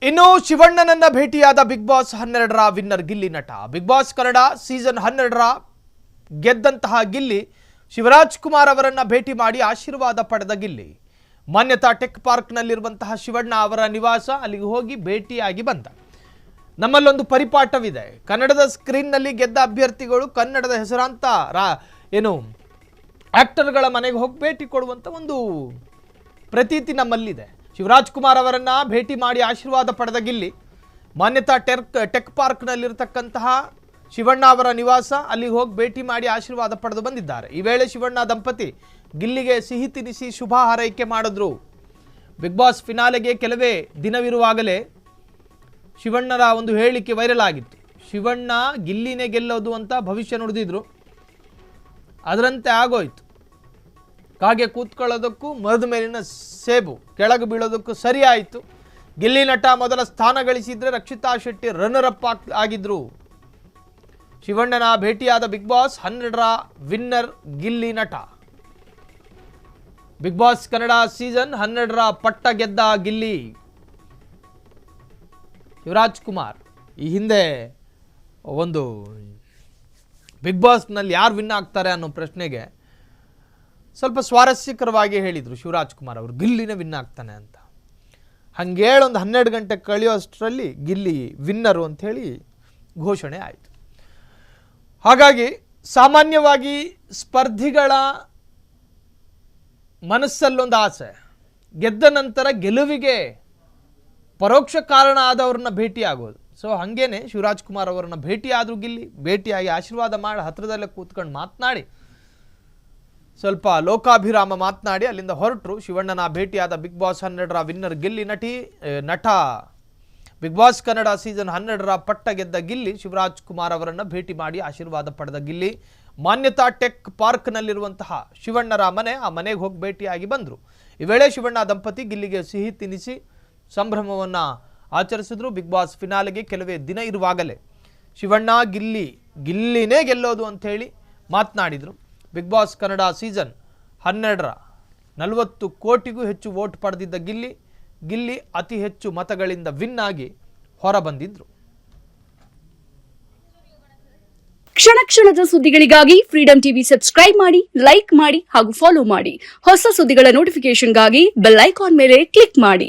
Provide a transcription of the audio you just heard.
ಇನ್ನು ಶಿವಣ್ಣನನ್ನ ಭೇಟಿಯಾದ ಬಿಗ್ ಬಾಸ್ 12ರ winner Gilli Nata. Bigg Boss Kannada season 12ರ ಗೆದ್ದಂತಹ ಗಿಲ್ಲಿ ಶಿವರಾಜ್ ಕುಮಾರ್ ಅವರನ್ನ ಭೇಟಿ ಮಾಡಿ ಆಶೀರ್ವಾದ ಪಡೆದ ಗಿಲ್ಲಿ ಮಾನ್ಯತಾ ಟೆಕ್ ಪಾರ್ಕ್ ನಲ್ಲಿರುವಂತಹ ಶಿವಣ್ಣ ಅವರ ನಿವಾಸ ಅಲ್ಲಿಗೆ ಹೋಗಿ ಭೇಟಿಯಾಗಿ ಬಂದ. ನಮ್ಮಲ್ಲೊಂದು ಪರಿಪಾಠವಿದೆ, ಕನ್ನಡದ ಸ್ಕ್ರೀನ್ ನಲ್ಲಿ ಗೆದ್ದ ಅಭ್ಯರ್ಥಿಗಳು ಕನ್ನಡದ ಹೆಸರಾಂತ ಆಕ್ಟರ್ಗಳ ಮನೆಗೆ ಹೋಗಿ ಭೇಟಿ ಕೊಡುವಂತ ಒಂದು ಪ್ರತೀತಿ ನಮ್ಮಲ್ಲಿದೆ. ಶಿವರಾಜ್ ಕುಮಾರ್ ಅವರನ್ನ ಭೇಟಿ ಮಾಡಿ ಆಶೀರ್ವಾದ ಪಡೆದ ಗಿಲ್ಲಿ ಮಾನ್ಯತಾ ಟೆಕ್ ಪಾರ್ಕ್ ನಲ್ಲಿರತಕ್ಕಂತಹ ಶಿವಣ್ಣ ಅವರ ನಿವಾಸ ಅಲ್ಲಿಗೆ ಹೋಗಿ ಭೇಟಿ ಮಾಡಿ ಆಶೀರ್ವಾದ ಪಡೆದು ಬಂದಿದ್ದಾರೆ. ಈ ವೇಳೆ ಶಿವಣ್ಣ ದಂಪತಿ ಗಿಲ್ಲಿಗೆ ಸಿಹಿ ತಿನಿಸಿ ಶುಭ ಹಾರೈಕೆ ಮಾಡಿದ್ರು. ಬಿಗ್ ಬಾಸ್ ಫಿನಾಲೆಗೆ ಕೆಲವೇ ದಿನವಿರುವಾಗಲೇ ಶಿವಣ್ಣರ ಒಂದು ಹೇಳಿಕೆ ವೈರಲ್ ಆಗಿತ್ತು. ಶಿವಣ್ಣ ಗಿಲ್ಲಿನೇ ಗೆಲ್ಲೋದು ಅಂತ ಭವಿಷ್ಯ ನುಡಿದಿದ್ರು, ಅದರಂತೆ ಆಗೋಯ್ತು. ಕಾಗೆ ಕೂತ್ಕೊಳ್ಳೋದಕ್ಕೂ ಮರದ ಮೇಲಿನ ಸೇಬು ಕೆಳಗೆ ಬೀಳೋದಕ್ಕೂ ಸರಿ ಆಯಿತು. ಗಿಲ್ಲಿ ನಟ ಮೊದಲ ಸ್ಥಾನ ಗಳಿಸಿದ್ರೆ ರಕ್ಷಿತಾ ಶೆಟ್ಟಿ ರನ್ನರ್ ಅಪ್ ಆಗಿದ್ರು. ಶಿವಣ್ಣನ ಭೇಟಿಯಾದ ಬಿಗ್ ಬಾಸ್ 12ರ winner Gilli Nata. Bigg Boss Kannada season 12ರ ಪಟ್ಟ ಗೆದ್ದ ಗಿಲ್ಲಿ ಶಿವರಾಜ್ ಕುಮಾರ್ ಈ ಹಿಂದೆ ಒಂದು ಬಿಗ್ ಬಾಸ್ನಲ್ಲಿ ಯಾರು ವಿನ್ ಆಗ್ತಾರೆ ಅನ್ನೋ ಪ್ರಶ್ನೆಗೆ ಸ್ವಲ್ಪ ಸ್ವಾರಸ್ಯಕರವಾಗಿ ಹೇಳಿದರು ಶಿವರಾಜ್ ಕುಮಾರ್ ಅವರು, ಗಿಲ್ಲಿನೇ ವಿನ್ ಆಗ್ತಾನೆ ಅಂತ. ಹಂಗೆ ಒಂದು 12 ಗಂಟೆ ಕಳೆಯೋಷ್ಟರಲ್ಲಿ ಗಿಲ್ಲಿ ವಿನ್ನರು ಅಂಥೇಳಿ ಘೋಷಣೆ ಆಯಿತು. ಹಾಗಾಗಿ ಸಾಮಾನ್ಯವಾಗಿ ಸ್ಪರ್ಧಿಗಳ ಮನಸ್ಸಲ್ಲೊಂದು ಆಸೆ, ಗೆದ್ದ ನಂತರ ಗೆಲುವಿಗೆ ಪರೋಕ್ಷ ಕಾರಣ ಆದವ್ರನ್ನ ಭೇಟಿ ಆಗೋದು. ಸೊ ಹಾಗೇನೆ ಶಿವರಾಜ್ ಕುಮಾರ್ ಅವರನ್ನ ಭೇಟಿಯಾದರೂ ಗಿಲ್ಲಿ, ಭೇಟಿಯಾಗಿ ಆಶೀರ್ವಾದ ಮಾಡಿ ಹತ್ತಿರದಲ್ಲೇ ಕೂತ್ಕೊಂಡು ಮಾತನಾಡಿ ಸ್ವಲ್ಪ ಲೋಕಾಭಿರಾಮ ಮಾತನಾಡಿ ಅಲ್ಲಿಂದ ಹೊರಟರು. ಶಿವಣ್ಣನ ಭೇಟಿಯಾದ ಬಿಗ್ ಬಾಸ್ 12ರ winner Gilli Nata. Bigg Boss Kannada season 12ರ ಪಟ್ಟ ಗೆದ್ದ ಗಿಲ್ಲಿ ಶಿವರಾಜ್ ಕುಮಾರ್ ಅವರನ್ನು ಭೇಟಿ ಮಾಡಿ ಆಶೀರ್ವಾದ ಪಡೆದ ಗಿಲ್ಲಿ ಮಾನ್ಯತಾ ಟೆಕ್ ಪಾರ್ಕ್ನಲ್ಲಿರುವಂತಹ ಶಿವಣ್ಣರ ಆ ಮನೆಗೆ ಹೋಗಿ ಭೇಟಿಯಾಗಿ ಬಂದರು. ಈ ವೇಳೆ ಶಿವಣ್ಣ ದಂಪತಿ ಗಿಲ್ಲಿಗೆ ಸಿಹಿ ತಿನಿಸಿ ಸಂಭ್ರಮವನ್ನು ಆಚರಿಸಿದ್ರು. ಬಿಗ್ ಬಾಸ್ ಫಿನಾಲೆಗೆ ಕೆಲವೇ ದಿನ ಇರುವಾಗಲೇ ಶಿವಣ್ಣ ಗಿಲ್ಲಿನೇ ಗೆಲ್ಲೋದು ಅಂಥೇಳಿ ಮಾತನಾಡಿದರು. ಬಿಗ್ ಬಾಸ್ ಕನ್ನಡ ಸೀಸನ್ 12ರ 40 ಕೋಟಿಗೂ ಹೆಚ್ಚು ವೋಟ್ ಪಡೆದಿದ್ದ ಗಿಲ್ಲಿ ಅತಿ ಹೆಚ್ಚು ಮತಗಳಿಂದ ವಿನ್ ಆಗಿ ಹೊರಬಂದಿದ್ರು. ಕ್ಷಣ ಕ್ಷಣದ ಸುದ್ದಿಗಳಿಗಾಗಿ ಫ್ರೀಡಂ ಟಿವಿ ಸಬ್ಸ್ಕ್ರೈಬ್ ಮಾಡಿ, ಲೈಕ್ ಮಾಡಿ ಹಾಗೂ ಫಾಲೋ ಮಾಡಿ. ಹೊಸ ಸುದ್ದಿಗಳ ನೋಟಿಫಿಕೇಶನ್ಗಾಗಿ ಬೆಲ್ ಐಕಾನ್ ಮೇಲೆ ಕ್ಲಿಕ್ ಮಾಡಿ.